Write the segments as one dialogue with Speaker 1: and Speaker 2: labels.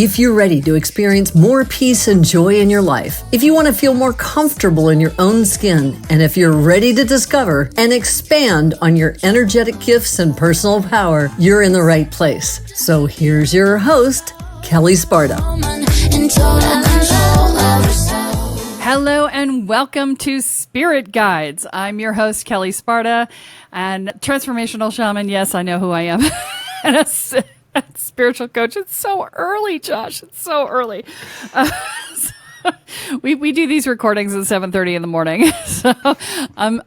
Speaker 1: If you're ready to experience more peace and joy in your life, if you want to feel more comfortable in your own skin, and if you're ready to discover and expand on your energetic gifts and personal power, you're in the right place. So here's your host, Kelle Sparta.
Speaker 2: Hello and welcome to Spirit Guides. I'm your host, Kelle Sparta, and transformational shaman. Yes, I know who I am. And a spiritual coach. It's so early, Josh. It's so early. We do these recordings at 7:30 in the morning. So I'm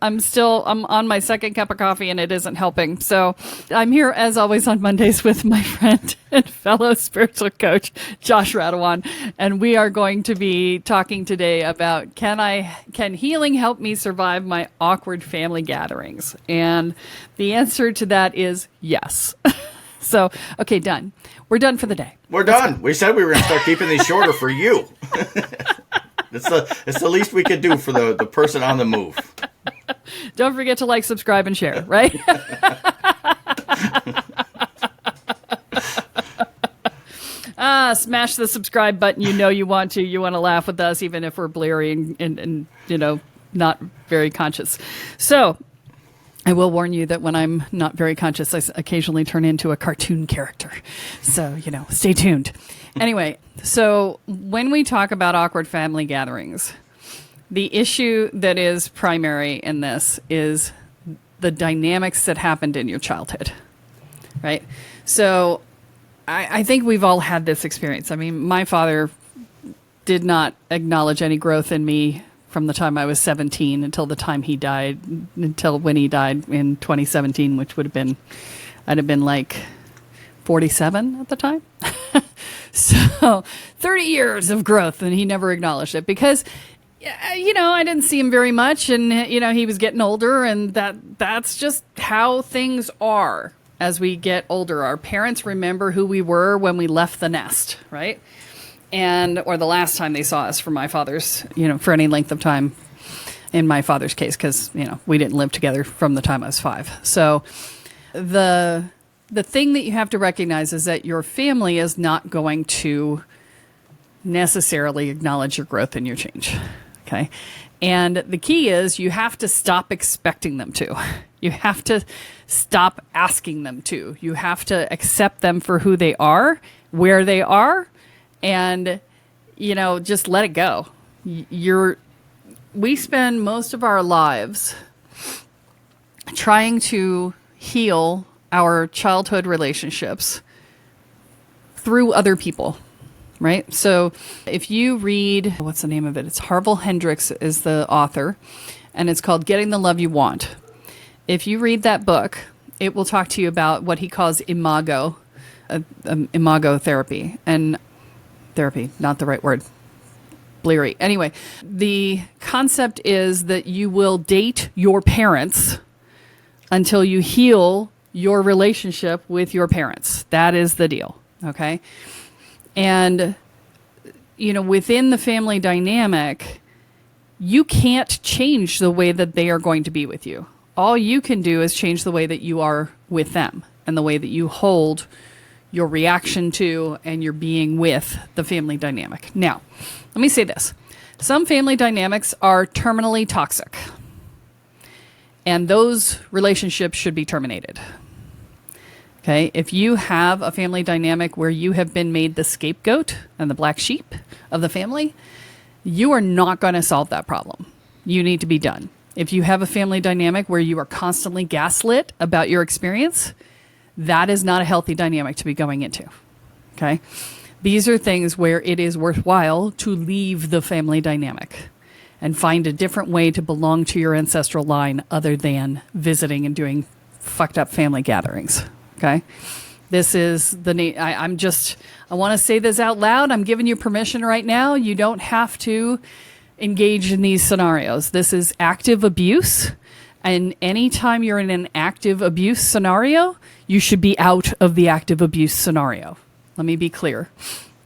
Speaker 2: on my second cup of coffee and it isn't helping. So I'm here as always on Mondays with my friend and fellow spiritual coach, Josh Radewan. And we are going to be talking today about can healing help me survive my awkward family gatherings? And the answer to that is yes. So, okay, done. We're done for the day.
Speaker 3: We're done. We said we were going to start keeping these shorter for you. It's the least we could do for the person on the move.
Speaker 2: Don't forget to like, subscribe, and share, right? Smash the subscribe button. You know you want to. You want to laugh with us, even if we're bleary and not very conscious. So, I will warn you that when I'm not very conscious, I occasionally turn into a cartoon character. So, stay tuned. Anyway, so when we talk about awkward family gatherings, the issue that is primary in this is the dynamics that happened in your childhood, right? So I think we've all had this experience. I mean, my father did not acknowledge any growth in me from the time I was 17 until the time he died, until when he died in 2017, which would have been, I'd have been like 47 at the time. So 30 years of growth, and he never acknowledged it because, I didn't see him very much, and, he was getting older, and that's just how things are as we get older. Our parents remember who we were when we left the nest, right? Or the last time they saw us for my father's, for any length of time in my father's case, because, we didn't live together from the time I was 5. So the thing that you have to recognize is that your family is not going to necessarily acknowledge your growth and your change. Okay. And the key is you have to stop expecting them to. You have to stop asking them to. You have to accept them for who they are, where they are, and, just let it go. We spend most of our lives trying to heal our childhood relationships through other people, right? So if you read, what's the name of it? It's Harville Hendrix is the author, and it's called Getting the Love You Want. If you read that book, it will talk to you about what he calls imago therapy. And therapy, not the right word. Bleary. Anyway, the concept is that you will date your parents until you heal your relationship with your parents. That is the deal. Okay. And, within the family dynamic, you can't change the way that they are going to be with you. All you can do is change the way that you are with them and the way that you hold your reaction to and your being with the family dynamic. Now, let me say this. Some family dynamics are terminally toxic, and those relationships should be terminated. Okay, if you have a family dynamic where you have been made the scapegoat and the black sheep of the family, you are not going to solve that problem. You need to be done. If you have a family dynamic where you are constantly gaslit about your experience, that is not a healthy dynamic to be going into. Okay, these are things where it is worthwhile to leave the family dynamic and find a different way to belong to your ancestral line other than visiting and doing fucked up family gatherings. Okay. This is I want to say this out loud. I'm giving you permission right now. You don't have to engage in these scenarios. This is active abuse. And anytime you're in an active abuse scenario, you should be out of the active abuse scenario. Let me be clear.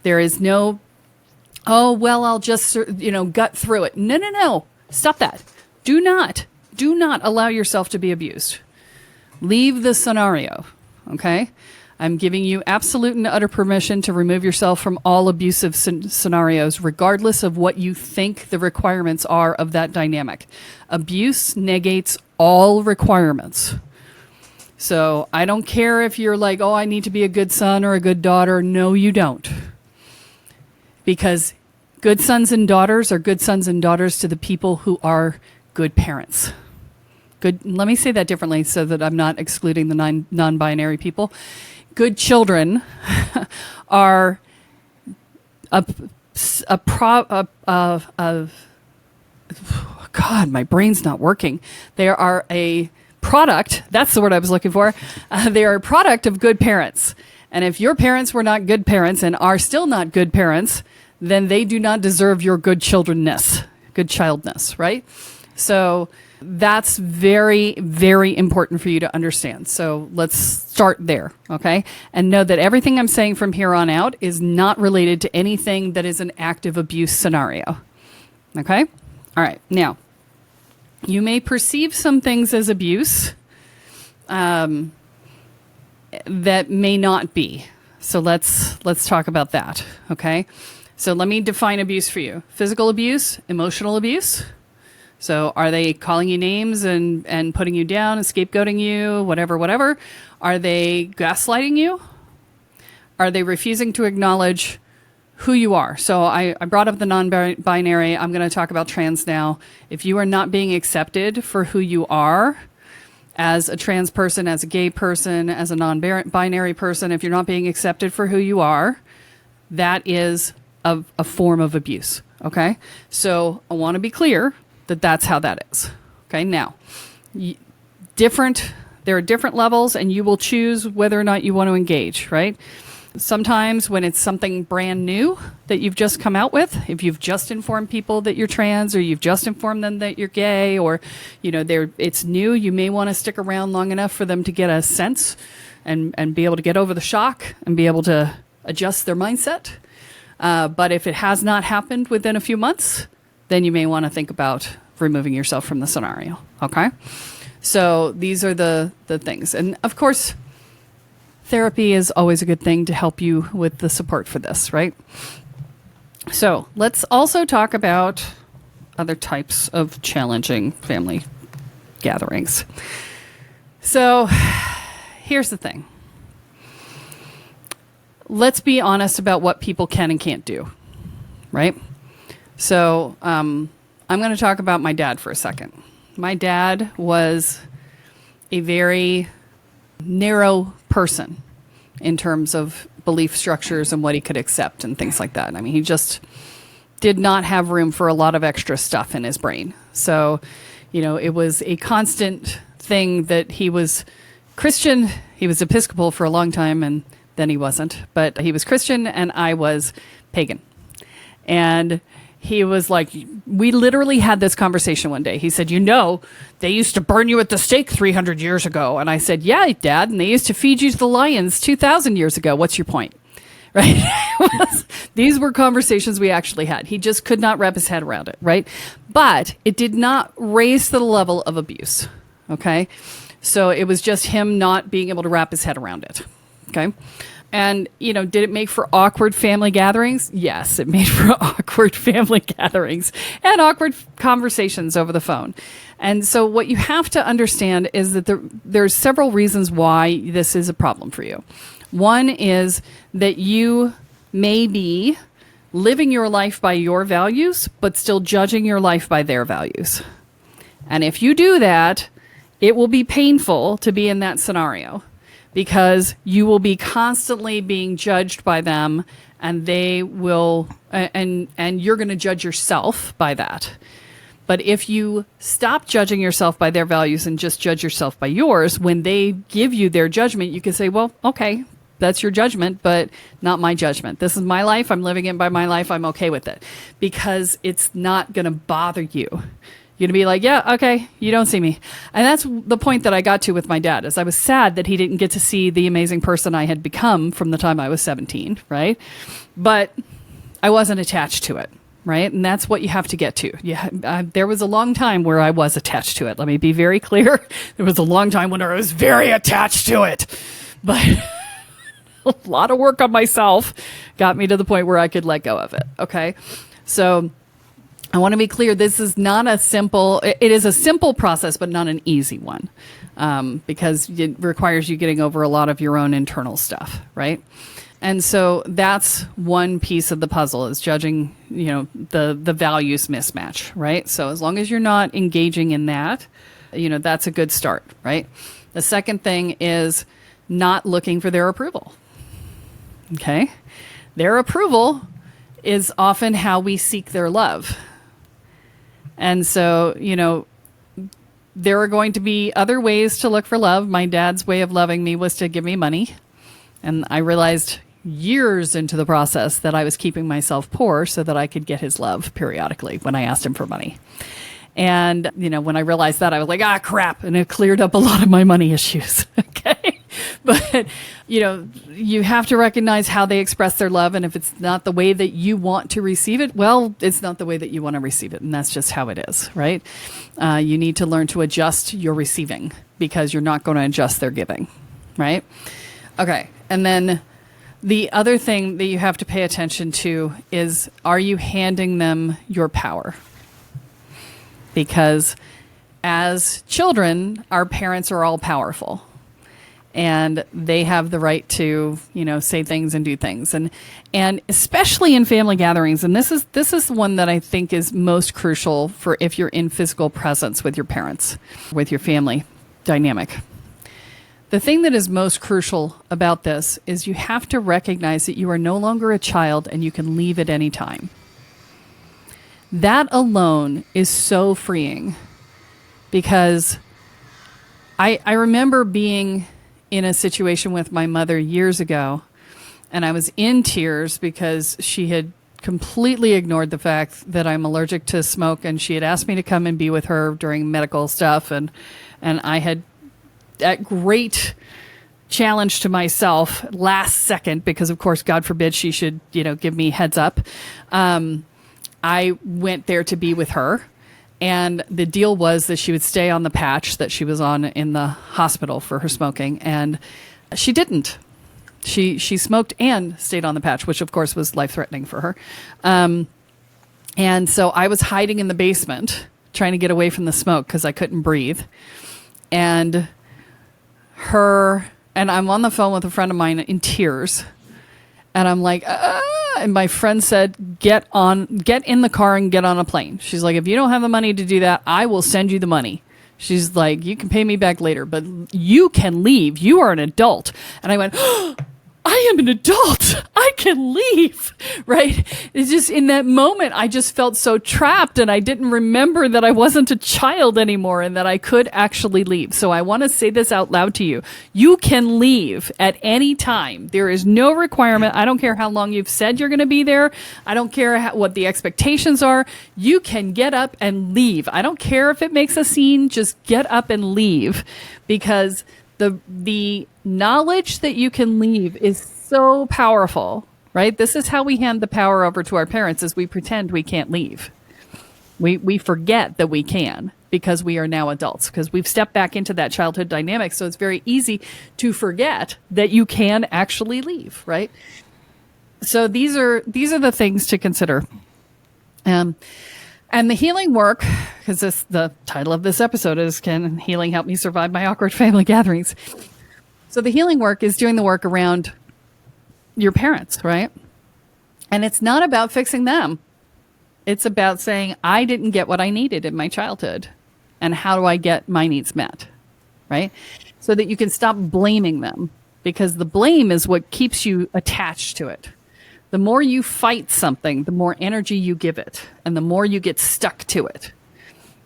Speaker 2: There is no, I'll just, gut through it. No. Stop that. Do not allow yourself to be abused. Leave the scenario. Okay. I'm giving you absolute and utter permission to remove yourself from all abusive scenarios, regardless of what you think the requirements are of that dynamic. Abuse negates all requirements. So I don't care if you're like, oh, I need to be a good son or a good daughter. No, you don't. Because good sons and daughters are good sons and daughters to the people who are good parents. Good. Let me say that differently so that I'm not excluding the non-binary people. Good children are God, my brain's not working. They are a product. That's the word I was looking for. They are a product of good parents. And if your parents were not good parents and are still not good parents, then they do not deserve your good childrenness, good childness, right? So that's very, very important for you to understand. So let's start there, okay? And know that everything I'm saying from here on out is not related to anything that is an active abuse scenario, okay? All right, now, you may perceive some things as abuse that may not be. So let's talk about that, okay? So let me define abuse for you. Physical abuse, emotional abuse. So are they calling you names and putting you down and scapegoating you, whatever? Are they gaslighting you? Are they refusing to acknowledge who you are? So I brought up the non-binary. I'm going to talk about trans now. If you are not being accepted for who you are as a trans person, as a gay person, as a non-binary person, if you're not being accepted for who you are, that is a form of abuse, okay? So I want to be clear that that's how that is, okay? Now, there are different levels, and you will choose whether or not you want to engage, right? Sometimes when it's something brand new that you've just come out with, if you've just informed people that you're trans, or you've just informed them that you're gay, or it's new, you may want to stick around long enough for them to get a sense and be able to get over the shock and be able to adjust their mindset. But if it has not happened within a few months, then you may want to think about removing yourself from the scenario, okay? So these are the things. And of course, therapy is always a good thing to help you with the support for this, right? So let's also talk about other types of challenging family gatherings. So here's the thing. Let's be honest about what people can and can't do, right? So I'm going to talk about my dad for a second. My dad was a very narrow person in terms of belief structures and what he could accept and things like that. I mean, he just did not have room for a lot of extra stuff in his brain. So, it was a constant thing that he was Christian. He was Episcopal for a long time, and then he wasn't. But he was Christian, and I was pagan. And he was like, we literally had this conversation one day. He said, they used to burn you at the stake 300 years ago. And I said, yeah, Dad. And they used to feed you to the lions 2,000 years ago. What's your point? Right? These were conversations we actually had. He just could not wrap his head around it. Right? But it did not raise to the level of abuse. Okay? So it was just him not being able to wrap his head around it. Okay? And, did it make for awkward family gatherings? Yes, it made for awkward family gatherings and awkward conversations over the phone. And so what you have to understand is that there's several reasons why this is a problem for you. One is that you may be living your life by your values, but still judging your life by their values. And if you do that, it will be painful to be in that scenario, because you will be constantly being judged by them, and they will, and you're going to judge yourself by that. But if you stop judging yourself by their values and just judge yourself by yours, when they give you their judgment, you can say, well, okay, that's your judgment, but not my judgment. This is my life. I'm living it by my life. I'm okay with it, because it's not going to bother you. You're going to be like, yeah, okay, you don't see me. And that's the point that I got to with my dad, is I was sad that he didn't get to see the amazing person I had become from the time I was 17, right? But I wasn't attached to it, right? And that's what you have to get to. There was a long time where I was attached to it. Let me be very clear. There was a long time when I was very attached to it. But A lot of work on myself got me to the point where I could let go of it. Okay. So I want to be clear. This is not a simple, it is a simple process, but not an easy one. Because it requires you getting over a lot of your own internal stuff. Right. And so that's one piece of the puzzle, is judging, the values mismatch. Right. So as long as you're not engaging in that, that's a good start. Right. The second thing is not looking for their approval. Okay. Their approval is often how we seek their love. And so, there are going to be other ways to look for love. My dad's way of loving me was to give me money. And I realized years into the process that I was keeping myself poor so that I could get his love periodically when I asked him for money. And, when I realized that, I was like, crap. And it cleared up a lot of my money issues. Okay. But, you have to recognize how they express their love. And if it's not the way that you want to receive it, well, it's not the way that you want to receive it. And that's just how it is, right? You need to learn to adjust your receiving, because you're not going to adjust their giving, right? Okay. And then the other thing that you have to pay attention to is, are you handing them your power? Because as children, our parents are all powerful. And they have the right to, say things and do things. And especially in family gatherings. And this is one that I think is most crucial for if you're in physical presence with your parents, with your family dynamic. The thing that is most crucial about this is you have to recognize that you are no longer a child and you can leave at any time. That alone is so freeing, because I remember being in a situation with my mother years ago, and I was in tears because she had completely ignored the fact that I'm allergic to smoke, and she had asked me to come and be with her during medical stuff, and I had that great challenge to myself last second, because of course, God forbid she should, give me heads up. I went there to be with her. And the deal was that she would stay on the patch that she was on in the hospital for her smoking. And she didn't. She smoked and stayed on the patch, which of course was life-threatening for her. And so I was hiding in the basement trying to get away from the smoke because I couldn't breathe. And I'm on the phone with a friend of mine in tears. And I'm like, and my friend said, get in the car and get on a plane. She's like, if you don't have the money to do that, I will send you the money. She's like, you can pay me back later, but you can leave. You are an adult. And I went, I am an adult. I can leave, right? It's just in that moment, I just felt so trapped, and I didn't remember that I wasn't a child anymore and that I could actually leave. So I want to say this out loud to you. You can leave at any time. There is no requirement. I don't care how long you've said you're going to be there. I don't care what the expectations are. You can get up and leave. I don't care if it makes a scene. Just get up and leave, because the knowledge that you can leave is so powerful, right? This is how we hand the power over to our parents, is we pretend we can't leave. We forget that we can, because we are now adults, because we've stepped back into that childhood dynamic. So it's very easy to forget that you can actually leave, right? So these are the things to consider. And the healing work, because the title of this episode is, Can Healing Help Me Survive My Awkward Family Gatherings? So the healing work is doing the work around your parents, right? And it's not about fixing them. It's about saying, I didn't get what I needed in my childhood, and how do I get my needs met, right? So that you can stop blaming them, because the blame is what keeps you attached to it. The more you fight something, the more energy you give it, and the more you get stuck to it,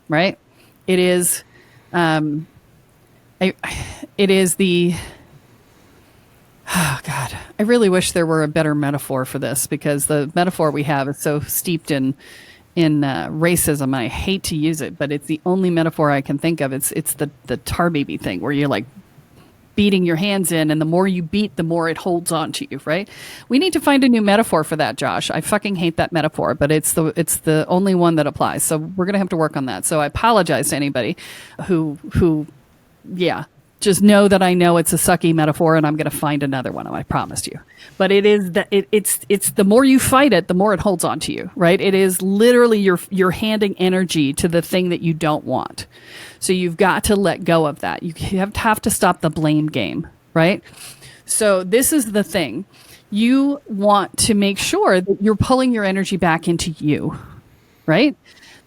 Speaker 2: right? It is oh God, I really wish there were a better metaphor for this, because the metaphor we have is so steeped in racism. I hate to use it, but it's the only metaphor I can think of. It's the tar baby thing, where you're like beating your hands in, and the more you beat, the more it holds on to you, right? We need to find a new metaphor for that, Josh. I fucking hate that metaphor, but it's the only one that applies. So we're going to have to work on that. So I apologize to anybody who Just know that I know it's a sucky metaphor, and I'm going to find another one. I promised you. But it is that it's the more you fight it, the more it holds on to you, right? It is literally you're handing energy to the thing that you don't want. So you've got to let go of that. You have to stop the blame game, right? So this is the thing. You want to make sure that you're pulling your energy back into you, right?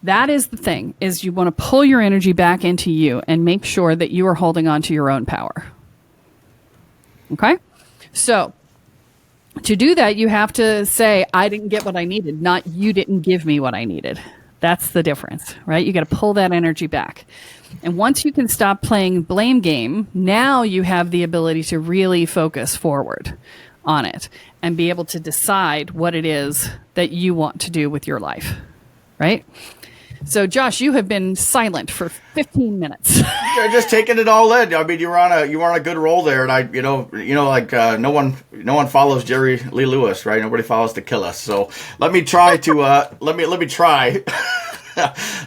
Speaker 2: That is the thing, is you want to pull your energy back into you and make sure that you are holding on to your own power. Okay? So to do that, you have to say, I didn't get what I needed, not you didn't give me what I needed. That's the difference, right? You got to pull that energy back. And once you can stop playing blame game, now you have the ability to really focus forward on it and be able to decide what it is that you want to do with your life, right? So, Josh, you have been silent for 15 minutes.
Speaker 3: You're just taking it all in. I mean, you were on a good roll there, and I, like no one follows Jerry Lee Lewis, right? Nobody follows the Kelle. So let me try to let me try.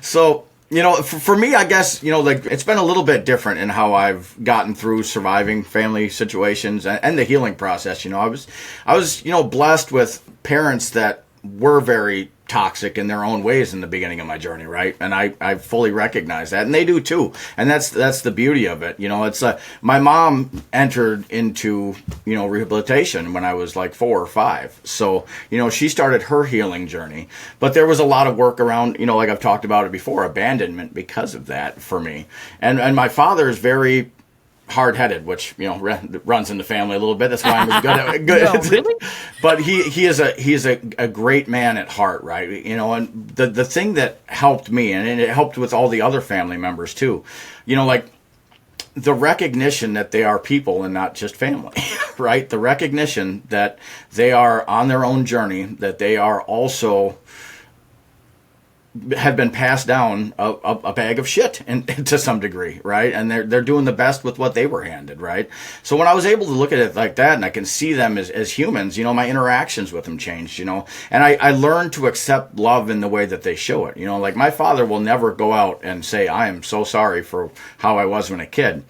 Speaker 3: So, for me, I guess, like it's been a little bit different in how I've gotten through surviving family situations and the healing process. I was blessed with parents that were very toxic in their own ways in the beginning of my journey, right? And I fully recognize that, and they do too. And that's the beauty of it. It's my mom entered into rehabilitation when I was like 4 or 5. So she started her healing journey, but there was a lot of work around like I've talked about it before, abandonment because of that for me. And my father is very hard-headed, which runs in the family a little bit. That's why I'm good at
Speaker 2: No, really?
Speaker 3: But he is a great man at heart, right? And the thing that helped me, and it helped with all the other family members too, like the recognition that they are people and not just family, right? The recognition that they are on their own journey, that they are also have been passed down a bag of shit to some degree, right? And they're doing the best with what they were handed, right? So when I was able to look at it like that, and I can see them as humans, my interactions with them changed, and I learned to accept love in the way that they show it. Like my father will never go out and say, I am so sorry for how I was when a kid,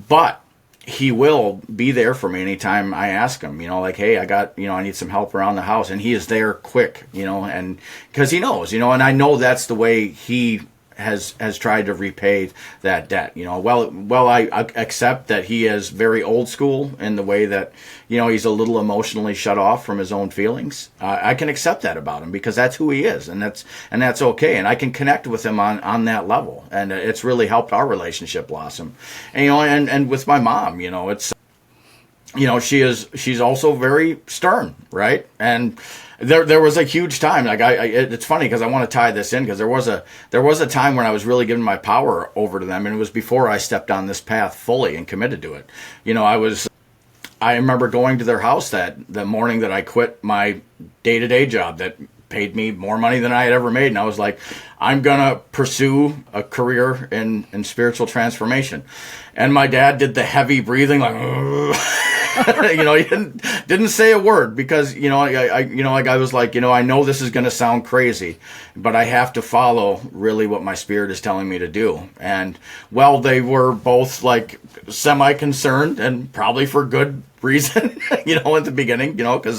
Speaker 3: but he will be there for me anytime I ask him, like, hey, I need some help around the house. And he is there quick, and because he knows, and I know that's the way he has tried to repay that debt. I accept that he is very old school in the way that, he's a little emotionally shut off from his own feelings. I can accept that about him because that's who he is, and that's okay. And I can connect with him on that level, and it's really helped our relationship blossom. And and with my mom, it's she's also very stern, right? And there was a huge time, like it's funny because I want to tie this in because there was a time when I was really giving my power over to them, and it was before I stepped on this path fully and committed to it. I remember going to their house the morning that I quit my day-to-day job that paid me more money than I had ever made, and I was like, I'm gonna pursue a career in spiritual transformation. And my dad did the heavy breathing, like he didn't say a word because I was like, I know this is gonna sound crazy, but I have to follow really what my spirit is telling me to do. And they were both like semi-concerned, and probably for good reason, at the beginning, because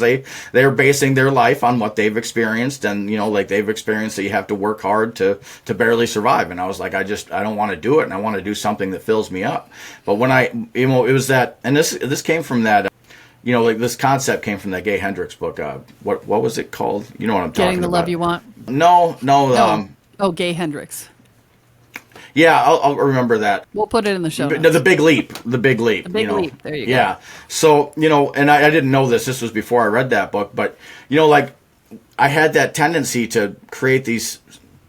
Speaker 3: they're basing their life on what they've experienced, and like they've experienced that you have to work hard to barely survive. And I was like, I don't want to do it, and I want to do something that fills me up. But when it was that, and this came from that, like this concept came from that Gay Hendricks book. What was it called? You know what I'm talking about?
Speaker 2: Getting the Love You Want.
Speaker 3: No.
Speaker 2: Gay Hendricks.
Speaker 3: Yeah, I'll remember that.
Speaker 2: We'll put it in the show notes.
Speaker 3: No, the Big Leap. The Big Leap.
Speaker 2: The Big Leap. There you go.
Speaker 3: Yeah. So, and I didn't know this. This was before I read that book. But, like, I had that tendency to create these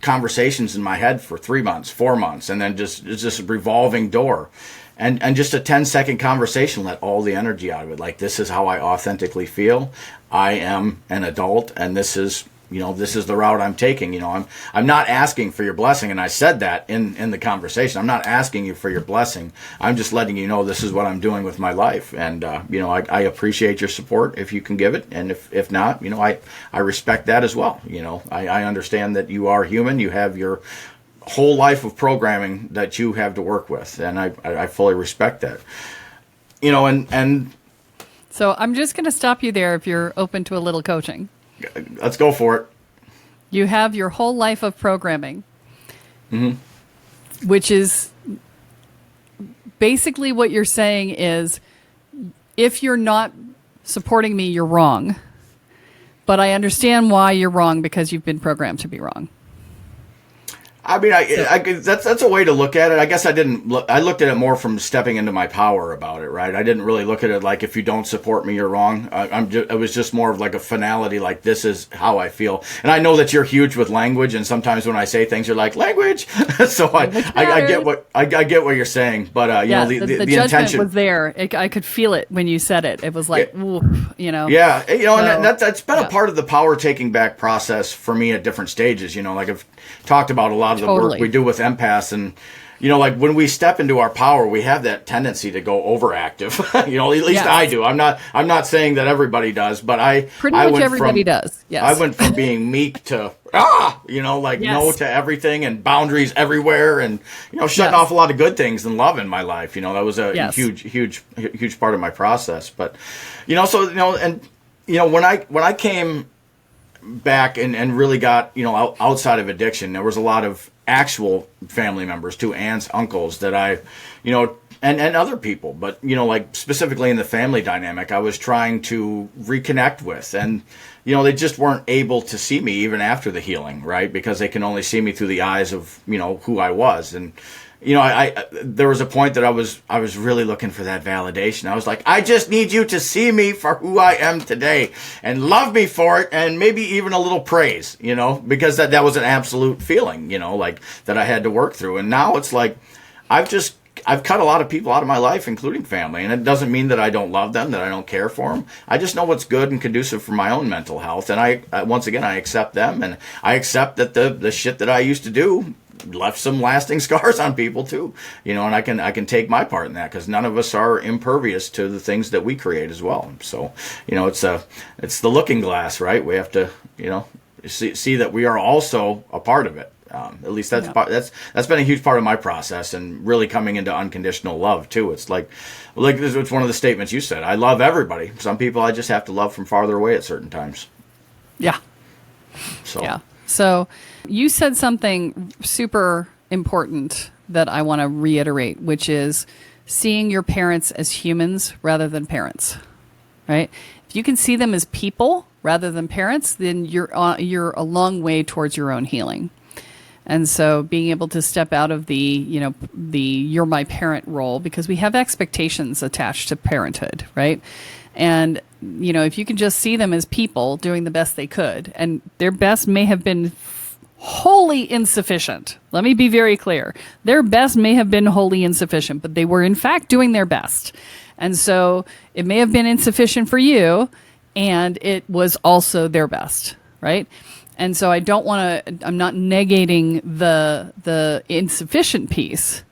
Speaker 3: conversations in my head for 3 months, 4 months, and then it's just a revolving door. And just a 10-second conversation let all the energy out of it. Like, this is how I authentically feel. I am an adult, and this is the route I'm taking. I'm not asking for your blessing, and I said that in the conversation. I'm not asking you for your blessing. I'm just letting you know this is what I'm doing with my life, and I appreciate your support if you can give it, and if not, I respect that as well. I understand that you are human. You have your whole life of programming that you have to work with, and I fully respect that. And
Speaker 2: So I'm just going to stop you there if you're open to a little coaching.
Speaker 3: let's go for it.
Speaker 2: You have your whole life of programming, which is basically what you're saying is, if you're not supporting me, you're wrong. But I understand why you're wrong, because you've been programmed to be wrong.
Speaker 3: I mean, that's a way to look at it. I guess I looked at it more from stepping into my power about it, right? I didn't really look at it like, if you don't support me, you're wrong. It was just more of like a finality, like, this is how I feel. And I know that you're huge with language, and sometimes when I say things, you're like, language. So I get what you're saying, but the
Speaker 2: judgment
Speaker 3: intention
Speaker 2: was there. I could feel it when you said it. It was like, ooh,
Speaker 3: Yeah, and that's been a part of the power taking back process for me at different stages. Like I've talked about a lot of the work we do with empaths, and like when we step into our power, we have that tendency to go overactive. At least I do. I'm not saying that everybody does, but
Speaker 2: pretty much everybody does. Yes,
Speaker 3: I went from being meek to no to everything, and boundaries everywhere, and shutting off a lot of good things and love in my life. That was a huge part of my process. But when I came back and really got outside of addiction, there was a lot of actual family members, too, aunts, uncles, that I and other people, but like specifically in the family dynamic, I was trying to reconnect with, and they just weren't able to see me even after the healing, right? Because they can only see me through the eyes of who I was. And I there was a point that I was really looking for that validation. I was like, I just need you to see me for who I am today and love me for it, and maybe even a little praise, because that was an absolute feeling, like that I had to work through. And now it's like, I've cut a lot of people out of my life, including family, and it doesn't mean that I don't love them, that I don't care for them. I just know what's good and conducive for my own mental health, and I accept them, and I accept that the shit that I used to do left some lasting scars on people too, and I can take my part in that, because none of us are impervious to the things that we create as well. So it's the looking glass, right? We have to see that we are also a part of it. At least that's been a huge part of my process, and really coming into unconditional love too. It's like it's one of the statements you said. I love everybody. Some people I just have to love from farther away at certain times.
Speaker 2: Yeah. So you said something super important that I want to reiterate, which is seeing your parents as humans rather than parents, right? If you can see them as people rather than parents, then you're a long way towards your own healing. And so being able to step out of the you're my parent role, because we have expectations attached to parenthood, right? And, if you can just see them as people doing the best they could, and their best may have been wholly insufficient. Let me be very clear. Their best may have been wholly insufficient, but they were in fact doing their best. And so it may have been insufficient for you, and it was also their best, right? And so I'm not negating the insufficient piece.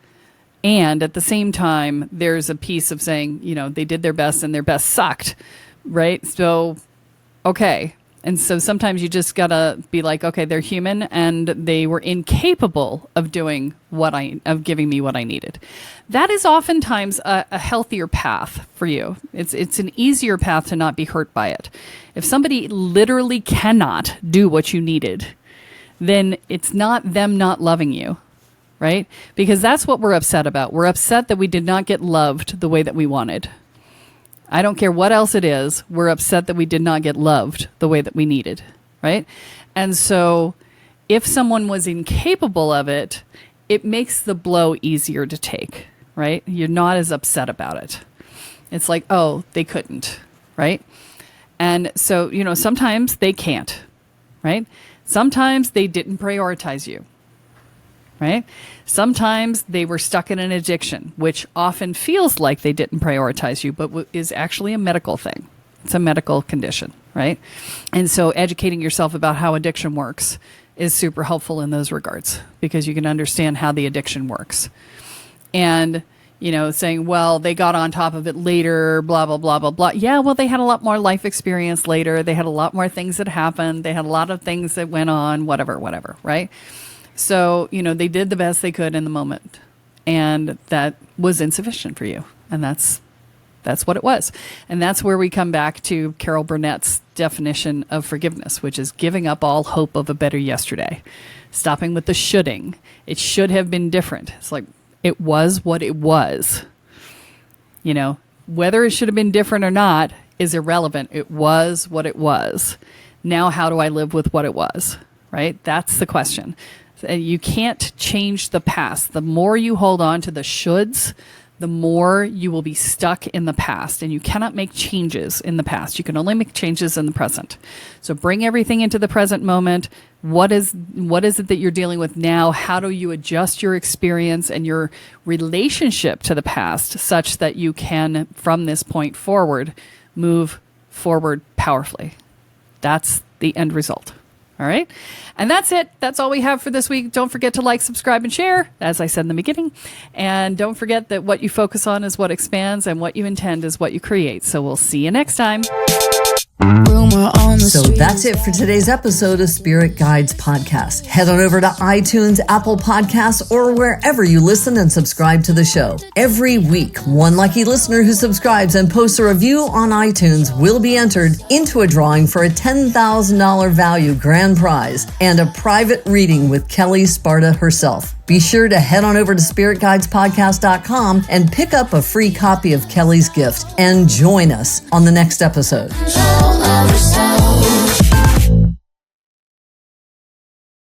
Speaker 2: And at the same time, there's a piece of saying, they did their best and their best sucked, right? So, okay. And so sometimes you just gotta be like, okay, they're human, and they were incapable of giving me what I needed. That is oftentimes a healthier path for you. It's an easier path to not be hurt by it. If somebody literally cannot do what you needed, then it's not them not loving you, right? Because that's what we're upset about. We're upset that we did not get loved the way that we wanted. I don't care what else it is. We're upset that we did not get loved the way that we needed, right? And so if someone was incapable of it, it makes the blow easier to take, right? You're not as upset about it. It's like, oh, they couldn't, right? And so, sometimes they can't, right? Sometimes they didn't prioritize you, right? Sometimes they were stuck in an addiction, which often feels like they didn't prioritize you, but is actually a medical thing. It's a medical condition, right? And so educating yourself about how addiction works is super helpful in those regards, because you can understand how the addiction works. And, saying, well, they got on top of it later, blah, blah, blah, blah, blah. Yeah, well, they had a lot more life experience later. They had a lot more things that happened. They had a lot of things that went on, whatever, right? So, they did the best they could in the moment, and that was insufficient for you. And that's what it was. And that's where we come back to Carol Burnett's definition of forgiveness, which is giving up all hope of a better yesterday. Stopping with the shoulding. It should have been different. It's like, it was what it was. Whether it should have been different or not is irrelevant. It was what it was. Now, how do I live with what it was? Right? That's the question. You can't change the past. The more you hold on to the shoulds, the more you will be stuck in the past, and you cannot make changes in the past. You can only make changes in the present. So bring everything into the present moment. What is it that you're dealing with now? How do you adjust your experience and your relationship to the past such that you can, from this point forward, move forward powerfully? That's the end result. All right. And that's it. That's all we have for this week. Don't forget to like, subscribe, and share, as I said in the beginning. And don't forget that what you focus on is what expands, and what you intend is what you create. So we'll see you next time.
Speaker 1: So that's it for today's episode of Spirit Guides Podcast. Head on over to iTunes, Apple Podcasts, or wherever you listen and subscribe to the show. Every week, one lucky listener who subscribes and posts a review on iTunes will be entered into a drawing for a $10,000 value grand prize and a private reading with Kelle Sparta herself. Be sure to head on over to spiritguidespodcast.com and pick up a free copy of Kelle's gift and join us on the next episode.
Speaker 4: Ourselves.